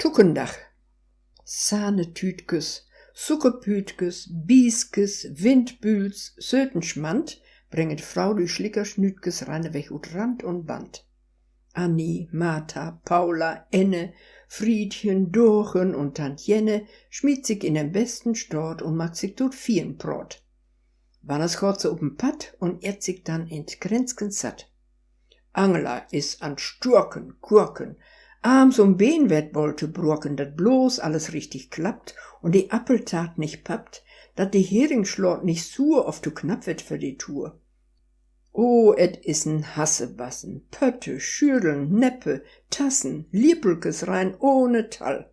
Tuckendach. Sahnetütkes, Suckerpütkes, Bieskes, Windbühls, Sötenschmand, bringet Frau die Schlickerschnütkes ranneweg ut Rand und Band. Annie, Martha, Paula, Enne, Friedchen, Dorchen und Tant Jenne schmied sich in den besten Stort und macht sich dort Vierenbrot. Wann es geht so up'n Patt und ert sich dann in Kränzken satt. Angela is an Sturken, Gurken, Arms um Bein wird wollte brocken, dat bloß alles richtig klappt und die Appeltat nicht pappt, dat die Heringsschlort nicht sur oft du knapp wird für die Tour. Oh, et is n Hassebassen, Pötte, Schürdeln, Neppe, Tassen, Liepelkes rein ohne Tall.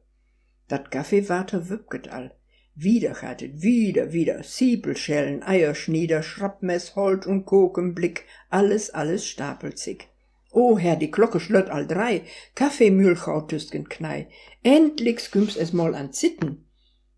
Dat Kaffeewater wübget all. Wieder geitet, wieder, Siebelschellen, Eierschnieder, Schrappmess, Holt und Kokenblick, alles stapelt sich. Oh Herr, die Glocke schlött all drei, Kaffeemühl gaut tüstgen Knei, endlich kümmts es mal an Zitten.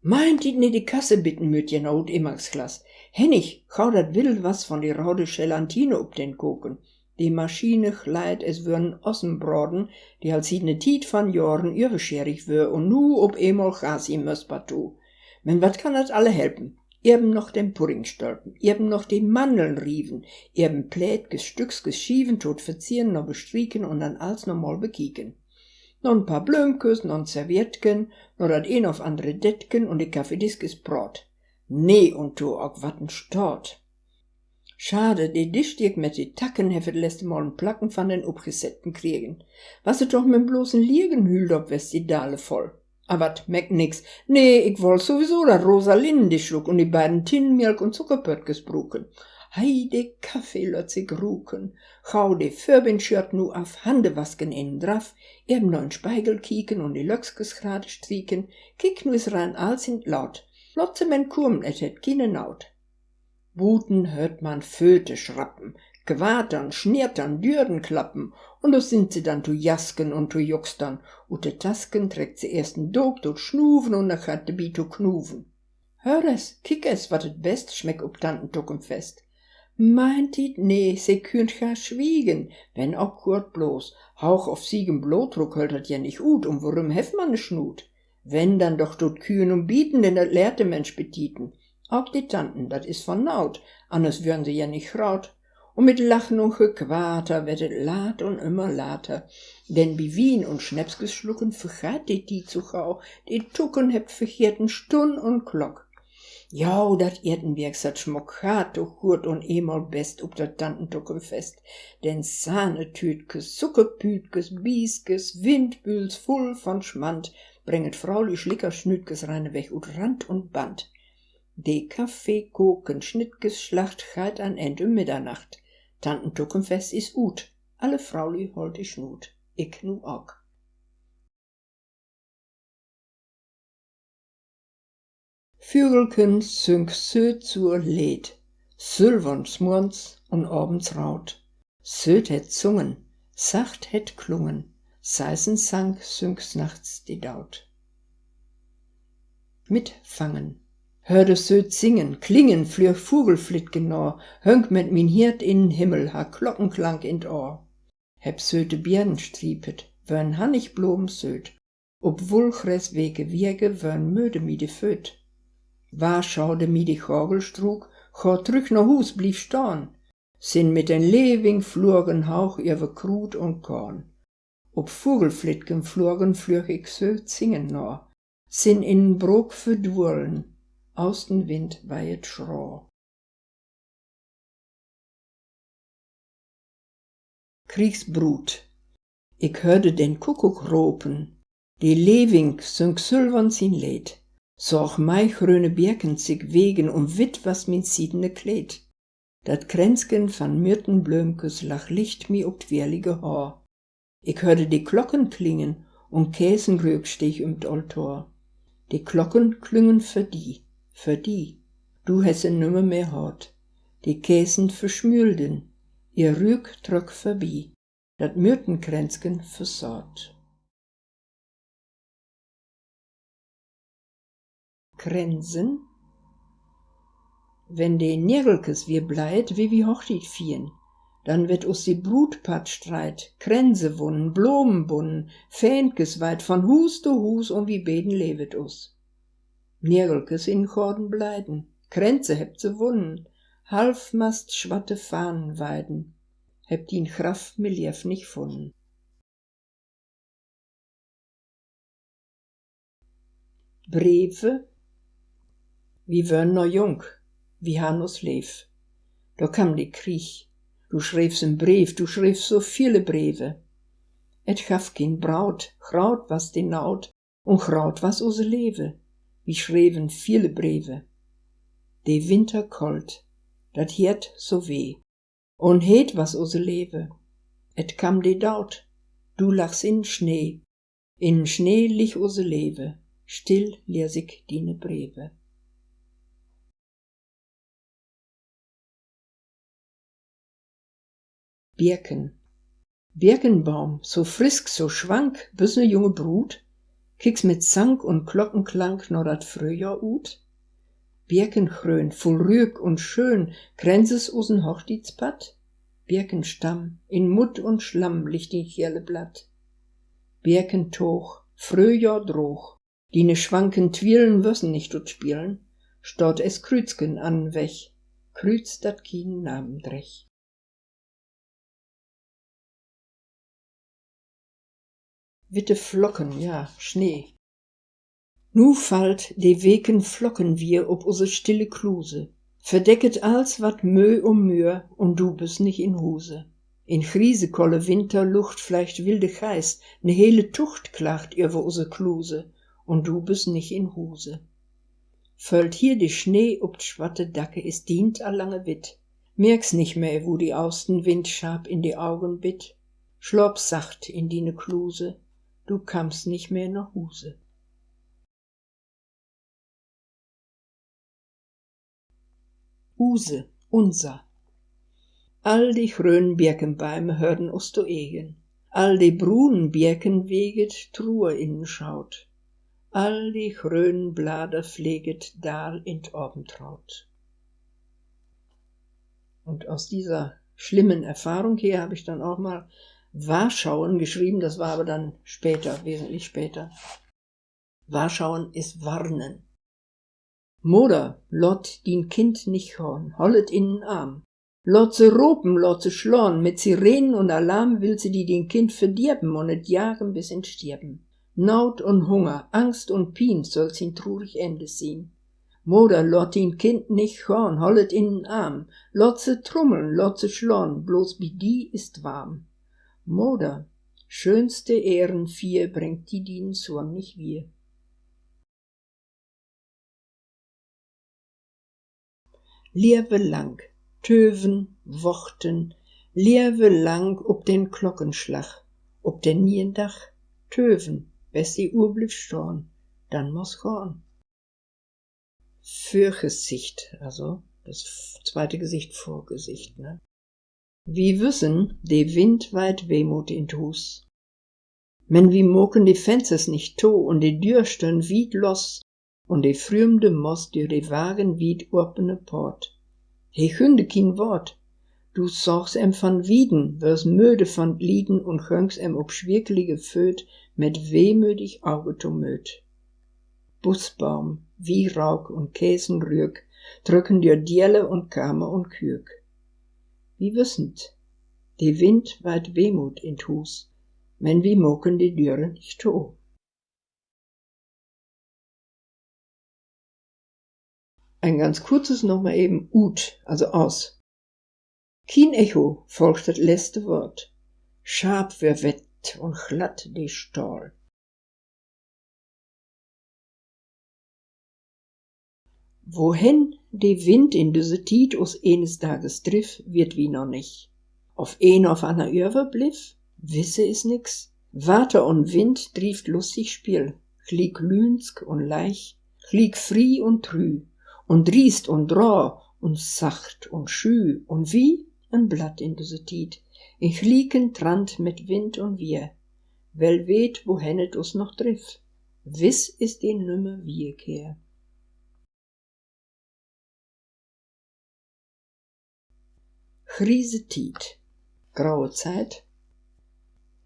Meint dit ne die Kasse bitten müt je naut Immagsglas. Hennig, gau dat will was von die raude Gelantine up den Koken. Die Maschine gleit es wür'n Ossenbraten, die als hiet ne Tiet van Joren überscherig wär und nu ob emol gas im Möspartout. Men wat kann dat alle helpen? Eben noch den Pudding stölpen, eben noch die Mandeln rieven, eben Plätges, Stücks schieven, tot verzieren, noch bestrieken und dann als normal bekieken. Noch ein paar Blömkes, noch ein Serviettken, noch dat een auf andere Dettken und die Kaffeediskes Brot. Nee, und du auch wat n Stort. Schade, die Dischdirk mit die Tacken hefet letzte Mal n Placken van den upgesetzten kriegen. Was it doch mit bloßen Liegen hühlt ob west die Dahle voll. Aber meck nix. Nee, ich wollt sowieso dat Rosalinde schluck und die beiden Tinnenmilch und Zuckerpöttges bruken. Heide Kaffee löt sich ruken. Gau de Förbinschört nu auf Hande wasken innen drauf, eben noch in Speigel kieken und die Löckskes grade strieken, kick nu is rein all sind laut. Lotze men Kurmen et het kine Naut. Buten hört man Föte schrappen, Gewatern, Schnirtern, Dürden klappen, und so sind sie dann tu Jasken und tu Juxtern, und de Tasken trägt sie erst n Dog dort schnuven und nach hat de Bito knuven. Hör es, kick es, wat et best schmeck ob Tantentucken fest. Meint dit, nee, se könnt ja schwiegen, wenn auch Kurt bloß, Hauch auf Siegen Blutdruck hält hat ja nicht gut, und worum heft man ne Schnut? Wenn dann doch dort Kühen und bieten, denn dat lehrt der Mensch betieten. Auch die Tanten, dat is von Naut, anders würden sie ja nicht raut. Und mit Lachen und Gequater wird et lat und immer later, denn bi Wien und Schnäpsges schlucken vergat die zu gau, die Tucken hebt verkehrten Stund und Glock. Ja, dat Erdenbergs hat schmockat, doch hurt und emol best ob dat Tantentucken fest, denn Sahnetütkes, Zuckerpütkes, Bieskes, Windbühls voll von Schmand, bringet Frauli Schlickerschnütkes reineweg ut Rand und Band. De Kaffee, Koken, Schnittges, Schlacht geit an End um Mitternacht. Tantentuckenfest is ut, alle Frauli holt die Schnut, ich nu auch. Vögelken synk söt zur Lied, Sylvons morns und abends raut. Söt het Zungen, sacht het klungen, Seisen sank synks nachts die Daut. Mitfangen. Hörde söt singen, klingen, flür Vogelflitt genau, hönk mit min Hirt in Himmel, ha Glockenklang in Ohr. Heb söte Bjern striepet, wörn Hannigblom söt, ob Wulchres wege Wirge, wörn möde mi de Föt. War schaude mi die Chorgelstrug, chor trück no Hus blieb storn, sin mit den Lewing flurgen Hauch ihre Krut und Korn. Ob Vogelflittgen flurgen flüch ich söt singen nor, sin in Brok verdurlen, aus den Wind weihet schroh. Kriegsbrut. Ich hörte den Kuckuck ropen, die Lewing synk sylvern sin Lied, sorg mei grüne Birken sich wegen wit was min siedene Kleed. Dat Kränzgen van Myrtenblömkes lach Licht mi ob twirlige Haar. Ich hörte die Glocken klingen und Käsengröb steh im Altor. Die Glocken klüngen für die, du hesse nimmer mehr hort. Die Käsen verschmülden, ihr Rüg tröck verbi, dat Myrtenkränzgen versort. Kränzen, wenn de Nirgelkes wir bleit, wie hochtit fieren, Dann wird us die Brutpart streit, Kränse wunnen, Blumenbunnen, Fähnkes weit von Hus zu Hus und wie beten levet us. Nirgelkes in Chorden bleiden, Kränze hebt se wunnen, Halfmast schwatte Fahnen weiden, hebt ihn Kraft Milief nicht funnen. Breve, wie wörn no jung, wie han us leef. Da kam die Krieg, du schreefst een Brief, du schreefst so viele Breve. Et gaf geen Braut, graut was die Naut, und graut was use Lewe, wie schreven viele Breve. De Winter kolt, dat hiert so weh, und heet was use Lewe. Et kam die Daut, du lachs in Schnee lich use Lewe, still leer sich dine Breve. Birken. Birkenbaum, so frisk, so schwank, bis ne junge Brut, kieks mit Zank und Glockenklang no dat Frühjahr ut. Birkengrün, voll Rück und schön, kränzes usen Hochzeitspad. Birkenstamm, in Mutt und Schlamm liegt die Chierle Blatt. Birkentoch, Frühjahr droch, die ne schwanken Twielen wössen nicht dort spielen, stot es Krützgen an wech, Krüz dat kien Namen drech. Witte Flocken, ja, Schnee. Nu fallt de weken Flocken wir ob use stille Kluse, verdecket als wat Müh um Mühe, und du bist nicht in Huse. In griesekolle Winterlucht vielleicht wilde Geist, ne hele Tucht klagt über use Kluse, und du bist nicht in Huse. Fällt hier de Schnee ob d schwatte Dacke, es dient a lange Witt, merk's nicht mehr, wo die Austenwind scharf in die Augen bitt, schlopp sacht in dine Kluse, du kamst nicht mehr nach Huse. Use, unser. All die grünen Birkenbäume hörden us to egen, all die brunen Birkenweget Truhe innen schaut, all die grünen Blader pfleget Dahl in d Abendtraut. Und aus dieser schlimmen Erfahrung hier habe ich dann auch mal Warschauen geschrieben, das war aber dann später, wesentlich später. Warschauen ist warnen. Mutter, lot din Kind nicht horn, hollet in den Arm. Lot se ropen, lot se schlorn, mit Sirenen und Alarm will sie die den Kind verdirben und et jagen bis in Stirben. Naut und Hunger, Angst und Pien soll's in trurig Ende sehen. Mutter, lot din Kind nicht horn, hollet in den Arm. Lot se trummeln, lot se schlorn, bloß bi die ist warm. Mutter, schönste Ehren vier bringt die dinen Zorn nicht wir. Lierwe lang, töven, wochten, lierwe lang ob den Glockenschlag, ob den Niendach, töven, bis die Uhr blieb storn, dann muss gorn. Fürgesicht, also das zweite Gesicht, Vorgesicht, ne? Wie wissen, de Wind weit Wehmut in Hus. Men wie moken die Fensters nicht to und die Dürstern wied los und de frühmde Moss durch de Wagen wied opene Port. He hünde kin Wort, du sorgst em van Wieden, wirst müde van Lieden und chönkst em ob schwirkelige Föt mit wehmütig Auge to Möd. Busbaum, wie Rauk und Käsenrück, drücken dir Dierle und Kamer und Kürk. Wie wissend, de Wind weit Wehmut in Hus, men wie moken die Dürre nicht to. Ein ganz kurzes nochmal eben ut, also aus. Kien Echo folgt das letzte Wort. Scharf wer wett und glatt die Stahl. Wohin de Wind in diese Tiet us eines Tages triff, wird wie noch nicht. Auf einer Irwe bliff, wisse is nix. Water und Wind trieft lustig Spiel, klick lünsk und leich, klick frie und trü, und driest und drau, und sacht und schü, und wie ein Blatt in diese Tiet, in klieken Trant mit Wind und wir, wel weet wohin et us noch triff, wiss is den nümme Wiekehr. Griesetiet. graue Zeit.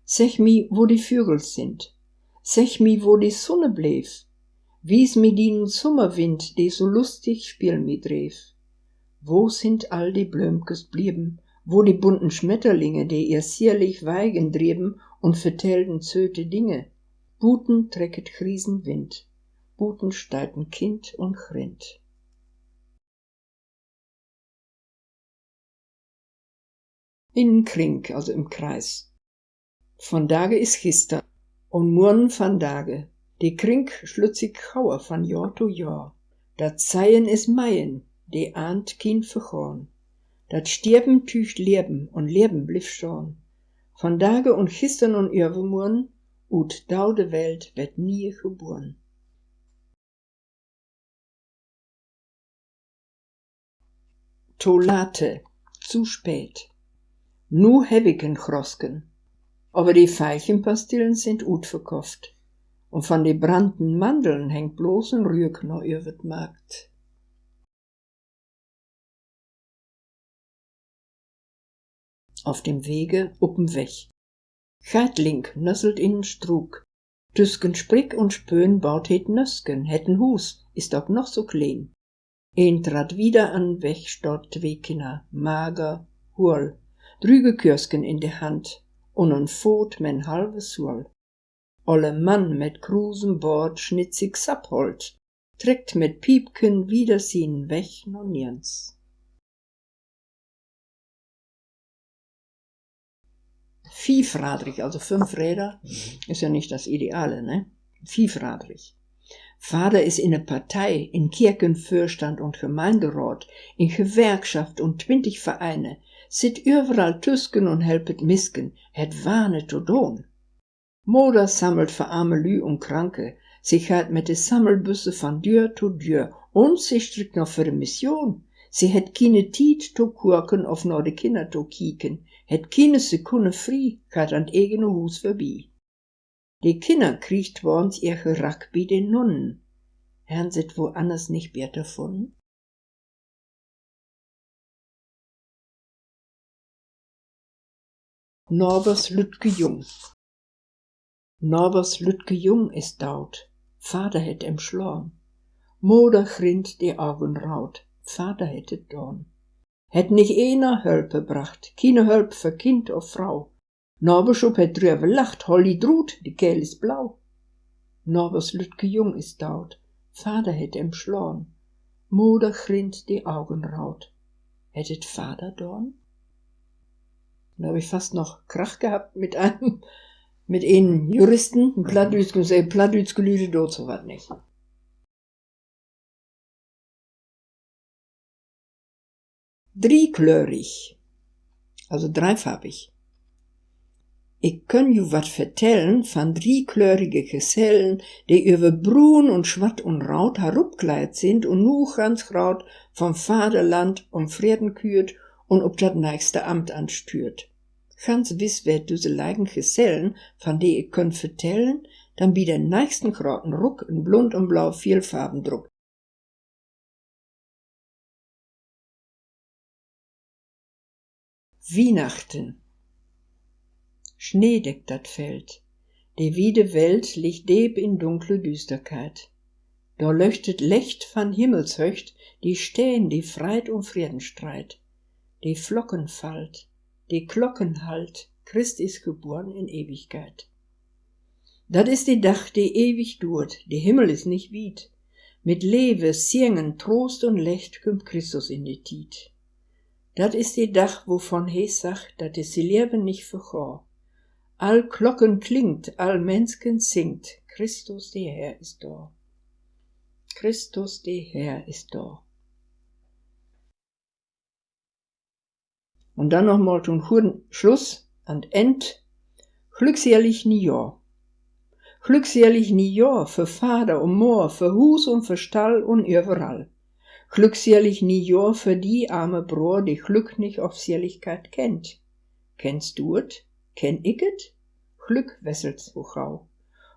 Sech mi, wo die Vögel sind, sech mi, wo die Sonne bleef, wie's mi den Sommerwind, die so lustig spiel mi dreef. Wo sind all die Blömkes blieben, wo die bunten Schmetterlinge, die ihr sierlich Weigen drieben und vertellten zöte Dinge? Buten trecket Krisen Wind, Buten steiten Kind und Chrind. In Kring, also im Kreis. Von Dage is gister, und morgen van Dage. Die Kring schlutzig Kauer van Jahr to Jahr. Dat Zeien is Meien, die ahnt kin verchorn. Dat Stirben tücht Leben, und Leben blieb schon. Von Dage und gistern und übermorgen, ut daude Welt wird nie geboren. To late, zu spät. Nu hevigen Chrosken. Aber die Veilchenpastillen sind ut verkauft. Und von die brannten Mandeln hängt bloß ein Rührknau über't Markt. Auf dem Wege up'n Weg. Geitling nösselt in Strug. Tüsken Sprick und Spön baut het Nösken, hätten Hus, ist auch noch so klein. Een trat wieder an Weg, stott 2 Kinder, mager, hurl, drüge Kürsken in de Hand, und een Voet men halve Suhl. Olle Mann mit krusem Bord schnitzig Sapholt, trägt mit Piepken wieder sien Weg no nirgends. Vierradrig, also 5 Räder, ist ja nicht das Ideale, ne? Vierradrig. Vater ist in ne Partei, in Kirchenfürstand und Gemeinderat, in Gewerkschaft und 20 Vereine, sit überall tüsken und helpet misken, het warne to doen. Moder sammelt für arme Lü und Kranke, sich halt mit de Sammelbüsse von Dür to Dür und sie strickt noch für de Mission. Sie het keine Tiet to kurken auf no de Kinder to kieken, het keine Sekunde frie, gaat an eigene Hus vorbei. Die Kinder kriecht worns ihr Gerack bi den Nunnen. Herrn sit woanders nicht besser von? Norbers Lütke Jung. Norbers Lütke Jung ist daut, Vater het em schlorn. Moder grint die Augen raut, Vater het het dorn. Het nicht einer Hölpe bracht, keine Hölp für Kind of Frau. Norberschub het drüber lacht, Holly drut, die Kehl ist blau. Norbers Lütke Jung ist daut, Vater het em schlorn. Moder grint die Augen raut. Het het Vater dorn? Da habe ich fast noch Krach gehabt mit einem Juristen, Plattdütsch gelüde dort so was nicht. Driekleurig, also dreifarbig. Ich könn ju wat vertellen van driekleurige Gesellen, die über Brun und Schwatt und Raut herupgleit sind und nu ganz graut vom Vaterland um Frieden kürt und ob dat nächste Amt anstürt. Ganz wiss wer diese leigen Gesellen, van die ich könn vertellen, dann bi der nächsten grauten Ruck in blond und blau Vielfarbendruck. Weihnachten. Schnee deckt dat Feld. Die wiede Welt liegt deb in dunkle Düsterkeit. Da leuchtet Licht van Himmelshöcht, die stehn, die Freit und Frieden streit. Die Flocken fallt, die Glocken halt, Christ ist geboren in Ewigkeit. Dat is die Dach, die ewig duurt, die Himmel is nicht wied. Mit Lewe, Singen, Trost und Lecht kümmt Christus in die Tiet. Dat is die Dach, wovon he sagt, dat is die Leben nicht verchor. All Glocken klingt, all Menschen singt, Christus der Herr ist da. Christus der Herr ist da. Und dann nochmal zum Schluss, an End, glückselig Nieuwjahr. Glückselig Nieuwjahr für Vater und Moor, für Hus und für Stall und überall. Glückselig Nieuwjahr für die arme Bror, die Glück nicht auf Seligkeit kennt. Kennst du et? Kenn ich et? Glück wesselt's so gau.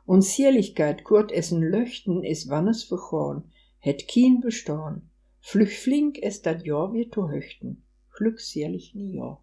Und Seligkeit kurt essen Löchten is wannes verchorn, het kien bestorn. Flüch flink es dat Jahr wir to höchten. Glückselig Nieuwjahr.